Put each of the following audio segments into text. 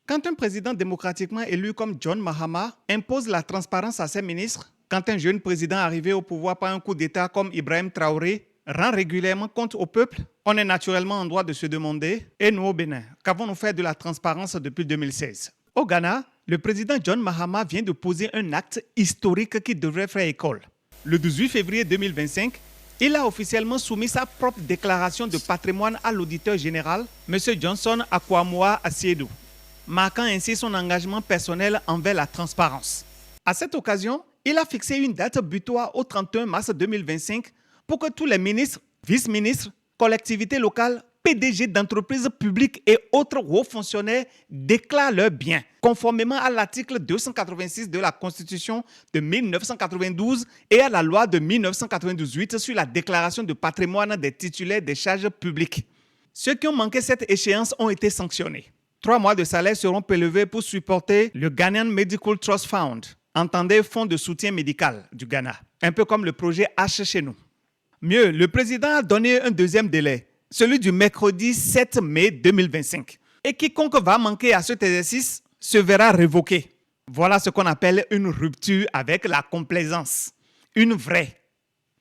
Quand un président démocratiquement élu comme John Mahama impose la transparence à ses ministres, quand un jeune président arrivé au pouvoir par un coup d'État comme Ibrahim Traoré rend régulièrement compte au peuple, on est naturellement en droit de se demander, et nous au Bénin, qu'avons-nous fait de la transparence depuis 2016? Au Ghana, le président John Mahama vient de poser un acte historique qui devrait faire école. Le 18 février 2025, il a officiellement soumis sa propre déclaration de patrimoine à l'auditeur général, M. Johnson Akwamoah Asiedu, marquant ainsi son engagement personnel envers la transparence. À cette occasion, il a fixé une date butoir au 31 mars 2025 pour que tous les ministres, vice-ministres, collectivités locales, PDG d'entreprises publiques et autres hauts fonctionnaires déclarent leurs biens, conformément à l'article 286 de la Constitution de 1992 et à la loi de 1998 sur la déclaration de patrimoine des titulaires des charges publiques. Ceux qui ont manqué cette échéance ont été sanctionnés. 3 mois de salaire seront prélevés pour supporter le Ghanaian Medical Trust Fund, entendez Fonds de soutien médical du Ghana, un peu comme le projet H chez nous. Mieux, le président a donné un deuxième délai, celui du mercredi 7 mai 2025. Et quiconque va manquer à cet exercice se verra révoqué. Voilà ce qu'on appelle une rupture avec la complaisance. Une vraie.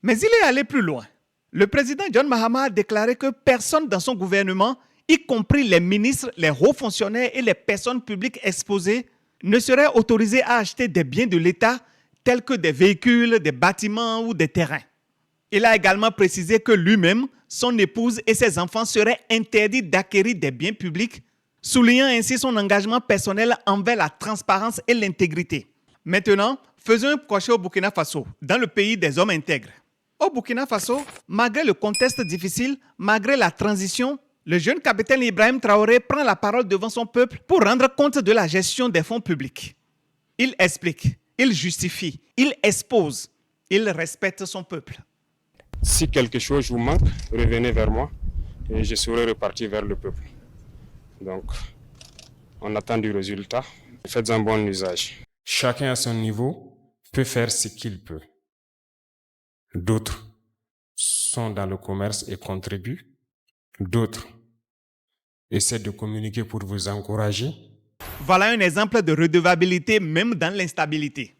Mais il est allé plus loin. Le président John Mahama a déclaré que personne dans son gouvernement, y compris les ministres, les hauts fonctionnaires et les personnes publiques exposées, ne serait autorisé à acheter des biens de l'État tels que des véhicules, des bâtiments ou des terrains. Il a également précisé que lui-même, son épouse et ses enfants seraient interdits d'acquérir des biens publics, soulignant ainsi son engagement personnel envers la transparence et l'intégrité. Maintenant, faisons un crochet au Burkina Faso, dans le pays des hommes intègres. Au Burkina Faso, malgré le contexte difficile, malgré la transition, le jeune capitaine Ibrahim Traoré prend la parole devant son peuple pour rendre compte de la gestion des fonds publics. Il explique, il justifie, il expose, il respecte son peuple. Si quelque chose vous manque, revenez vers moi et je serai reparti vers le peuple. Donc, on attend du résultat. Faites un bon usage. Chacun à son niveau peut faire ce qu'il peut. D'autres sont dans le commerce et contribuent. D'autres essaient de communiquer pour vous encourager. Voilà un exemple de redevabilité même dans l'instabilité.